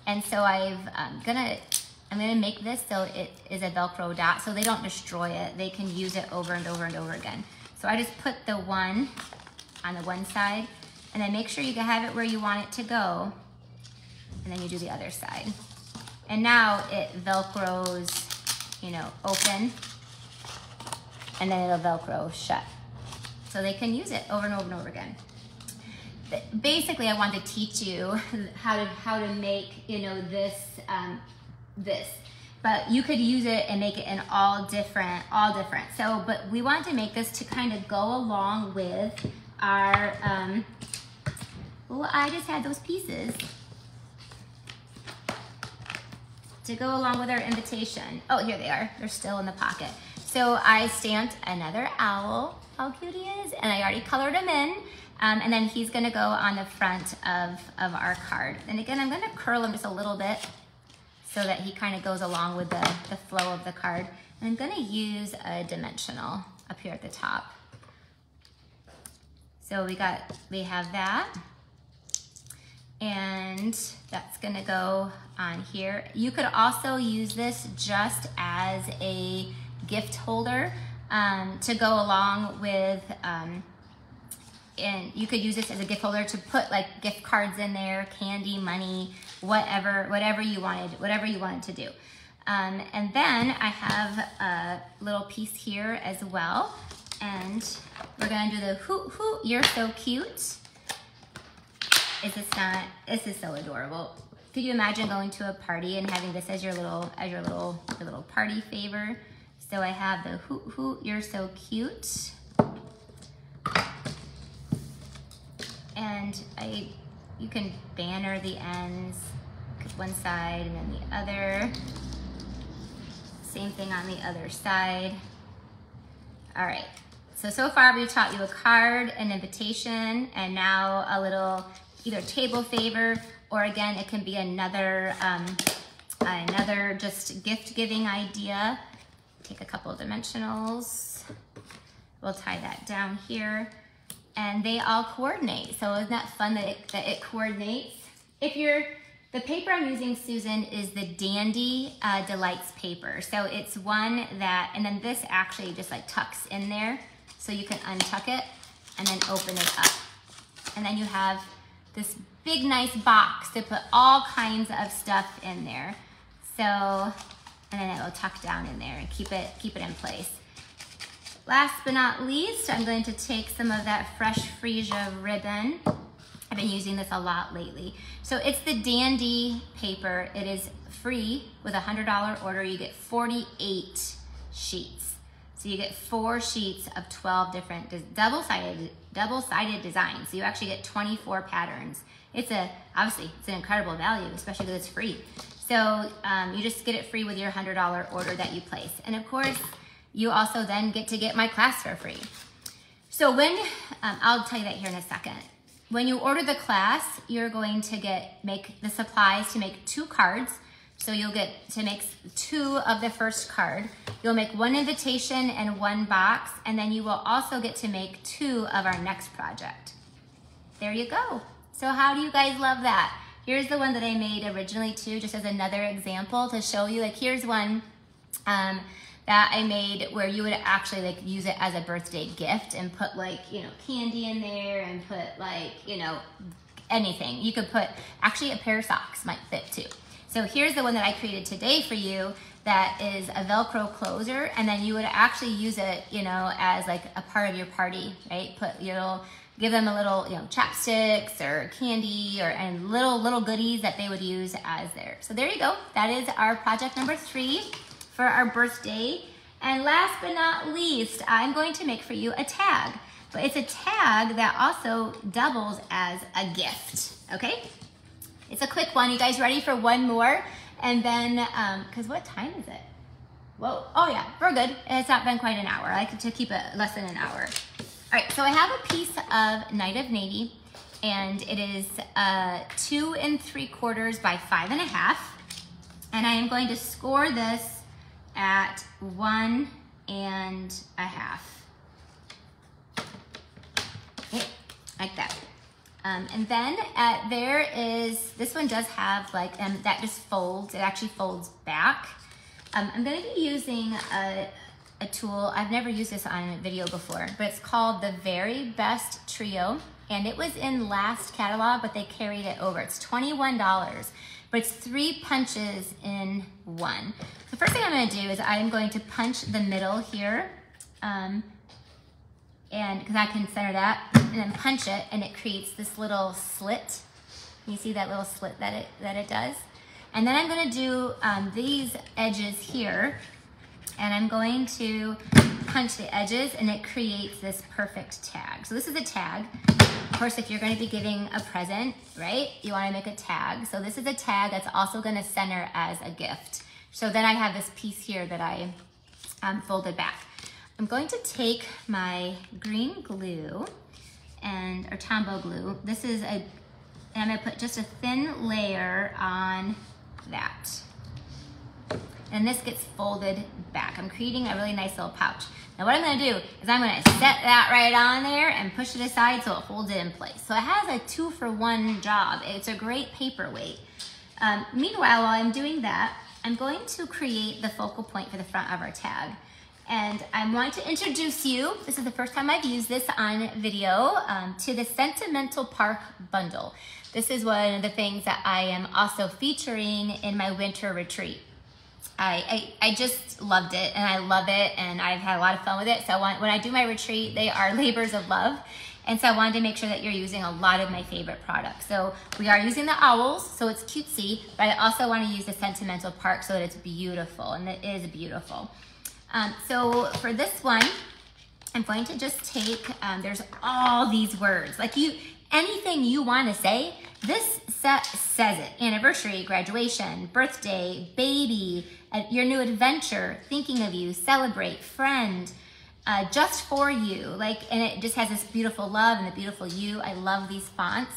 And so I'm gonna make this so it is a Velcro dot so they don't destroy it. They can use it over and over and over again. So I just put the one on the one side, and then make sure you can have it where you want it to go. And then you do the other side. And now it Velcros, you know, open, and then it'll Velcro shut. So they can use it over and over and over again. Basically, I want to teach you how to make, you know, this, but you could use it and make it in all different. So, but we want to make this to kind of go along with our, well, I just had those pieces to go along with our invitation. Oh, here they are. They're still in the pocket. So I stamped another owl. How cute he is. And I already colored him in. And then he's gonna go on the front of our card. And again, I'm gonna curl him just a little bit so that he kind of goes along with the flow of the card. And I'm gonna use a dimensional up here at the top. So we have that. And that's gonna go on here. You could also use this just as a gift holder to go along with, and you could use this as a gift holder to put like gift cards in there, candy, money, whatever you wanted to do. And then I have a little piece here as well. And we're gonna do the hoot hoot, you're so cute. This is so adorable. Could you imagine going to a party and having this as your little party favor? So I have the hoot hoot, you're so cute. And you can banner the ends, one side and then the other. Same thing on the other side. All right, so far we've taught you a card, an invitation, and now a little either table favor, or again, it can be another just gift giving idea. Take a couple of dimensionals. We'll tie that down here. And they all coordinate. So isn't that fun that it coordinates? The paper I'm using, Susan, is the Dandy Delights paper. So it's one that, and then this actually just like tucks in there. So you can untuck it and then open it up. And then you have this big nice box to put all kinds of stuff in there. So, and then it will tuck down in there and keep it in place. Last but not least, I'm going to take some of that fresh freesia ribbon. I've been using this a lot lately. So it's the Dandy paper. It is free with a $100 order. You get 48 sheets. So you get 4 sheets of 12 different double-sided designs. So you actually get 24 patterns. Obviously it's an incredible value, especially because it's free. So you just get it free with your $100 order that you place. And of course, you also then get to get my class for free. So I'll tell you that here in a second. When you order the class, you're going to make the supplies to make 2 cards. So you'll get to make 2 of the first card. You'll make 1 invitation and 1 box, and then you will also get to make 2 of our next project. There you go. So how do you guys love that? Here's the one that I made originally too, just as another example to show you, like here's one that I made where you would actually like use it as a birthday gift and put like, you know, candy in there and put like, you know, anything. You could put, actually a pair of socks might fit too. So here's the one that I created today for you that is a Velcro closer, and then you would actually use it, you know, as like a part of your party, right? Give them a little, you know, chapsticks or candy and little goodies that they would use as theirs. So there you go. That is our project number 3 for our birthday. And last but not least, I'm going to make for you a tag. But it's a tag that also doubles as a gift, okay? It's a quick one. You guys ready for one more? And then, because what time is it? Whoa, oh yeah, we're good. It's not been quite an hour. I like to keep it less than an hour. All right, so I have a piece of Night of Navy, and it is 2 3/4 by 5 1/2. And I am going to score this at 1 1/2. Okay, like that. And then there is, this one does have like, that just folds, it actually folds back. I'm gonna be using a tool, I've never used this on a video before, but it's called the Very Best Trio. And it was in last catalog, but they carried it over. It's $21, but it's 3 punches in one. The first thing I'm gonna do is I'm going to punch the middle here, and because I can center that, and then punch it, and it creates this little slit. You see that little slit that it does? And then I'm gonna do these edges here, and I'm going to punch the edges, and it creates this perfect tag. So this is a tag. Of course, if you're gonna be giving a present, right, you wanna make a tag. So this is a tag that's also gonna center as a gift. So then I have this piece here that I folded back. I'm going to take my green glue or Tombow glue. This is and I'm gonna put just a thin layer on that. And this gets folded back. I'm creating a really nice little pouch. Now what I'm gonna do is I'm gonna set that right on there and push it aside so it holds it in place. So it has a 2-for-1 job. It's a great paperweight. Meanwhile, while I'm doing that, I'm going to create the focal point for the front of our tag. And I want to introduce you, this is the first time I've used this on video, to the Sentimental Park Bundle. This is one of the things that I am also featuring in my winter retreat. I just loved it, and I love it, and I've had a lot of fun with it. So when I do my retreat, they are labors of love. And so I wanted to make sure that you're using a lot of my favorite products. So we are using the owls, so it's cutesy, but I also want to use the Sentimental Park so that it's beautiful, and it is beautiful. So for this one, I'm going to just take, there's all these words. Like anything you want to say, this set says it. Anniversary, graduation, birthday, baby, your new adventure, thinking of you, celebrate, friend, just for you. And it just has this beautiful love and the beautiful you. I love these fonts.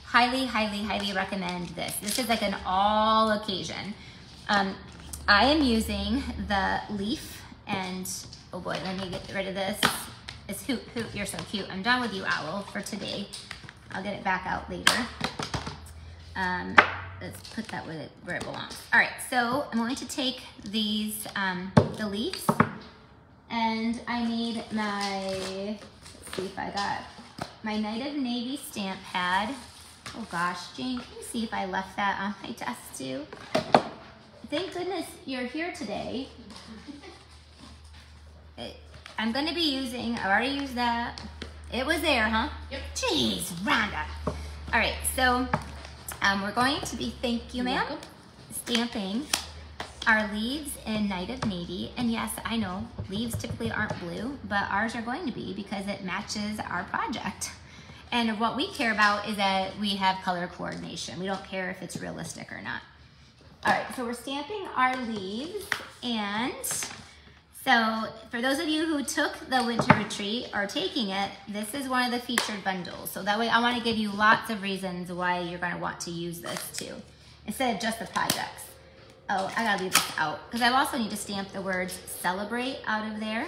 Highly, highly, highly recommend this. This is like an all occasion. I am using the leaf. And oh boy, let me get rid of this. It's Hoot, you're so cute. I'm done with you, Owl, for today. I'll get it back out later. Let's put that where it belongs. All right, so I'm going to take these, the leaves, and I need my, let's see if I got my Night of Navy stamp pad. Oh gosh, Jane, can you see if I left that on my desk too? Thank goodness you're here today. I'm going to be using, I already used that. It was there, huh? Yep. Jeez, Rhonda. All right, so we're going to be, thank you, ma'am, stamping our leaves in Night of Navy. And yes, I know, leaves typically aren't blue, but ours are going to be because it matches our project. And what we care about is that we have color coordination. We don't care if it's realistic or not. All right, so we're stamping our leaves, and so for those of you who took the winter retreat or taking it, this is one of the featured bundles. So that way I want to give you lots of reasons why you're going to want to use this too, instead of just the projects. Oh, I gotta leave this out because I also need to stamp the words celebrate out of there,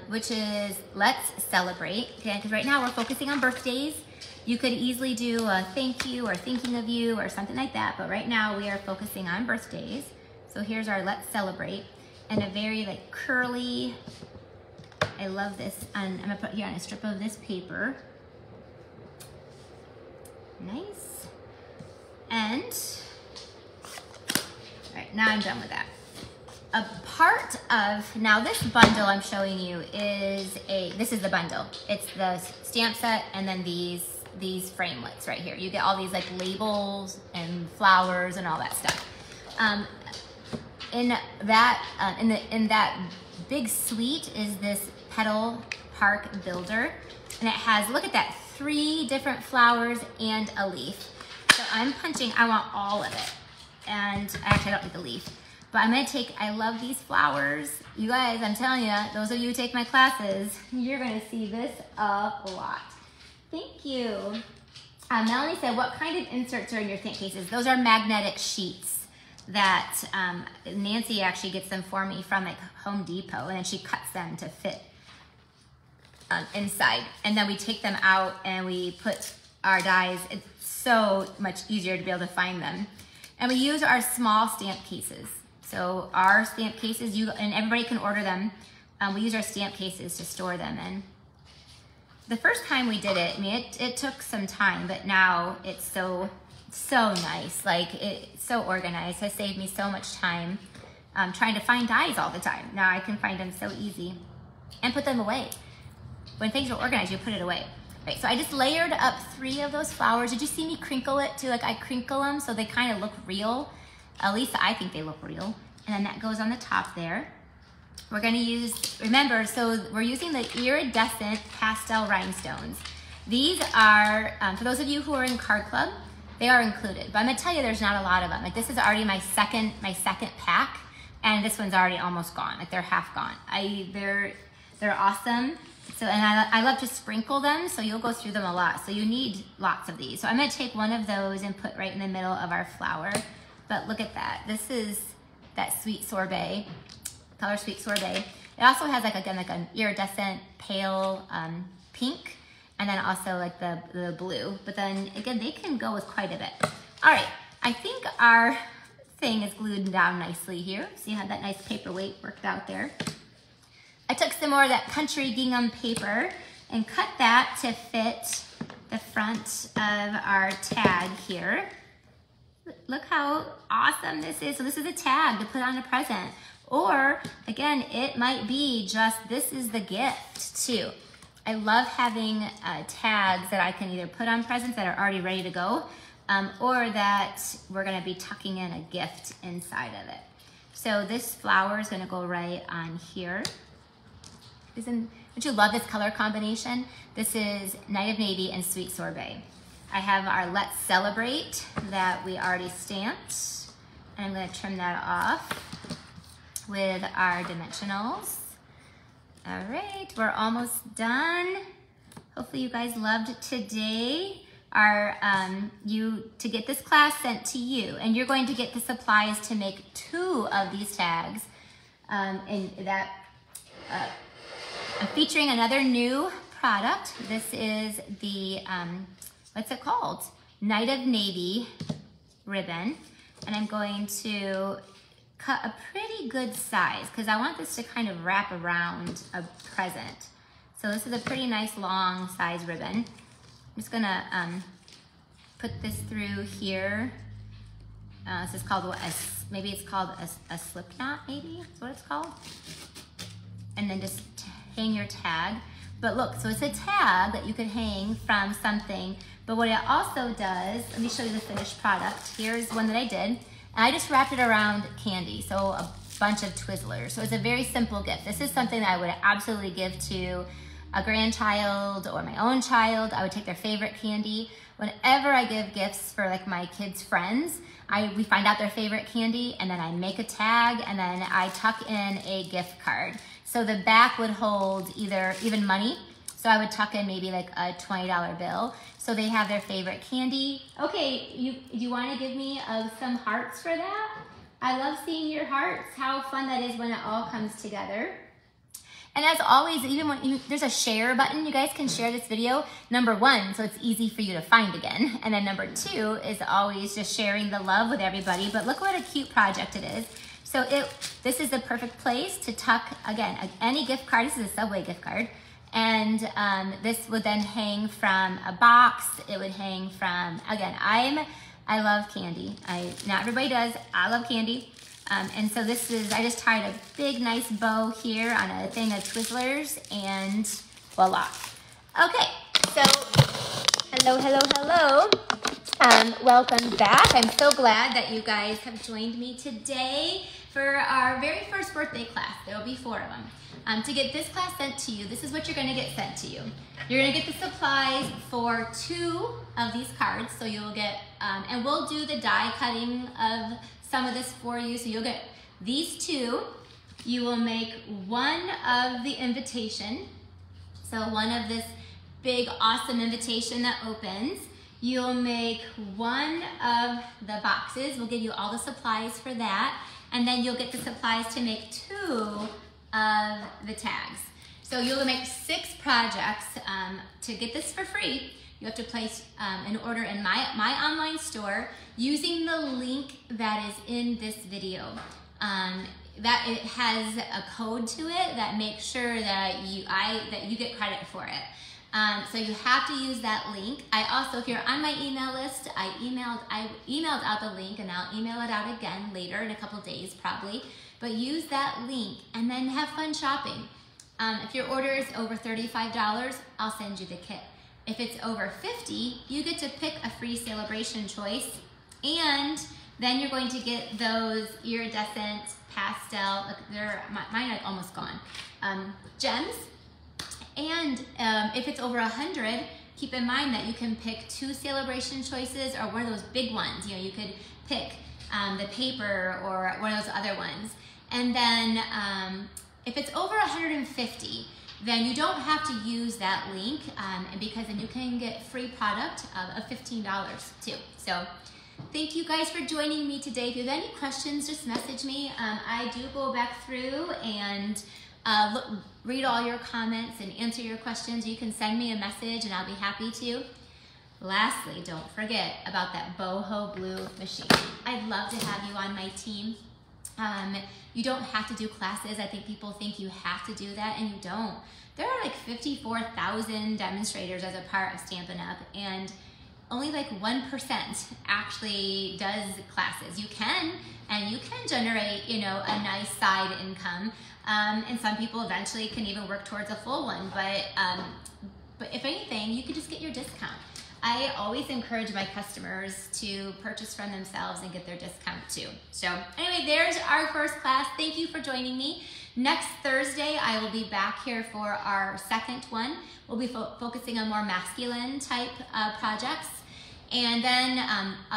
which is let's celebrate. Okay, because right now we're focusing on birthdays. You could easily do a thank you or thinking of you or something like that, but right now we are focusing on birthdays. So here's our Let's Celebrate, and a very like curly, I love this, and I'm gonna put here on a strip of this paper. Nice. And, all right, now I'm done with that. A part of, now this bundle I'm showing you is this is the bundle. It's the stamp set and then these framelits right here. You get all these like labels and flowers and all that stuff. In that big suite is this Petal Park Builder, and it has, look at that, 3 different flowers and a leaf. So I'm punching, I want all of it. And actually I don't need the leaf, but I'm gonna take, I love these flowers. You guys, I'm telling you, those of you who take my classes, you're gonna see this a lot. Thank you. Melanie said, what kind of inserts are in your stamp cases? Those are magnetic sheets that Nancy actually gets them for me from like Home Depot, and then she cuts them to fit inside. And then we take them out and we put our dies. It's so much easier to be able to find them. And we use our small stamp cases. So our stamp cases, and everybody can order them. We use our stamp cases to store them in. The first time we did it, I mean, it took some time, but now it's so nice. Like, it's so organized. It has saved me so much time trying to find dies all the time. Now I can find them so easy and put them away. When things are organized, you put it away. Right, so I just layered up 3 of those flowers. Did you see me crinkle it too? Like, I crinkle them so they kind of look real. At least I think they look real. And then that goes on the top there. We're gonna use, remember, so we're using the Iridescent Pastel Rhinestones. These are, for those of you who are in Card Club, they are included. But I'm gonna tell you there's not a lot of them. Like, this is already my second pack, and this one's already almost gone. Like, they're half gone. They're awesome. So, and I love to sprinkle them, so you'll go through them a lot. So you need lots of these. So I'm gonna take one of those and put right in the middle of our flower. But look at that. This is that Sweet Sorbet, color Sweet Sorbet. It also has like, again, like an iridescent pale pink, and then also like the blue. But then again, they can go with quite a bit. All right, I think our thing is glued down nicely here. See how that nice paperweight worked out there? I took some more of that country gingham paper and cut that to fit the front of our tag here. Look how awesome this is. So this is a tag to put on a present. Or again, it might be just, this is the gift too. I love having tags that I can either put on presents that are already ready to go, or that we're gonna be tucking in a gift inside of it. So this flower is gonna go right on here. Don't you love this color combination? This is Night of Navy and Sweet Sorbet. I have our Let's Celebrate that we already stamped, and I'm gonna trim that off with our dimensionals. All right, we're almost done. Hopefully you guys loved today. To get this class sent to you, and you're going to get the supplies to make 2 of these tags. And that I'm featuring another new product. This is the, what's it called? Night of Navy ribbon. And I'm going to cut a pretty good size because I want this to kind of wrap around a present. So this is a pretty nice long size ribbon. I'm just gonna put this through here. This is called, maybe it's called a slip knot, maybe that's what it's called. And then just hang your tag. But look, so it's a tag that you could hang from something, but what it also does, let me show you the finished product. Here's one that I did, and I just wrapped it around candy, so a bunch of Twizzlers. So it's a very simple gift. This is something that I would absolutely give to a grandchild or my own child. I would take their favorite candy. Whenever I give gifts for like my kids' friends, we find out their favorite candy, and then I make a tag, and then I tuck in a gift card. So the back would hold even money. So I would tuck in maybe like a $20 bill. So they have their favorite candy. Okay, you want to give me some hearts for that? I love seeing your hearts. How fun that is when it all comes together. And as always, even when there's a share button, you guys can share this video. Number 1, so it's easy for you to find again. And then number 2 is always just sharing the love with everybody. But look what a cute project it is. So this is the perfect place to tuck, again, any gift card. This is a Subway gift card. And this would then hang from a box. It would hang from, again, I love candy. Not everybody does. I love candy. And so this is, I just tied a big nice bow here on a thing of Twizzlers and voila. Okay, so hello. Welcome back. I'm so glad that you guys have joined me today for our very first birthday class. There will be 4 of them. To get this class sent to you, this is what you're gonna get sent to you. You're gonna get the supplies for 2 of these cards. So you'll get, and we'll do the die cutting of some of this for you. So you'll get these 2. You will make 1 of the invitation. So 1 of this big, awesome invitation that opens. You'll make 1 of the boxes. We'll give you all the supplies for that. And then you'll get the supplies to make 2 of the tags. So you'll make 6 projects. To get this for free, you have to place an order in my online store using the link that is in this video. That it has a code to it that makes sure that you get credit for it. So you have to use that link. I also, if you're on my email list, I emailed out the link, and I'll email it out again later in a couple days probably. But use that link and then have fun shopping. If your order is over $35, I'll send you the kit. If it's over $50, you get to pick a free Saleabration choice, and then you're going to get those iridescent pastel, mine are almost gone, gems. And if it's over 100, keep in mind that you can pick 2 Saleabration choices or one of those big ones. You know, you could pick the paper or one of those other ones. And then if it's over 150, then you don't have to use that link because then you can get free product of $15 too. So thank you guys for joining me today. If you have any questions, just message me. I do go back through and read all your comments and answer your questions. You can send me a message and I'll be happy to. Lastly, don't forget about that boho blue machine. I'd love to have you on my team. You don't have to do classes. I think people think you have to do that, and you don't. There are like 54,000 demonstrators as a part of Stampin' Up, and only like 1% actually does classes. You can, and you can generate, you know, a nice side income. And some people eventually can even work towards a full one, but if anything, you could just get your discount. I always encourage my customers to purchase from themselves and get their discount too. So anyway, there's our first class. Thank you for joining me. Next Thursday, I will be back here for our second one. We'll be focusing on more masculine type projects. And then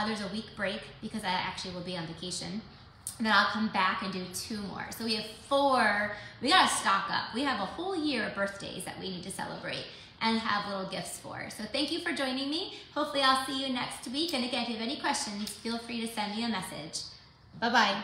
there's a week break because I actually will be on vacation. And then I'll come back and do 2 more. So we have 4, we gotta stock up. We have a whole year of birthdays that we need to celebrate and have little gifts for. So thank you for joining me. Hopefully I'll see you next week. And again, if you have any questions, feel free to send me a message. Bye-bye.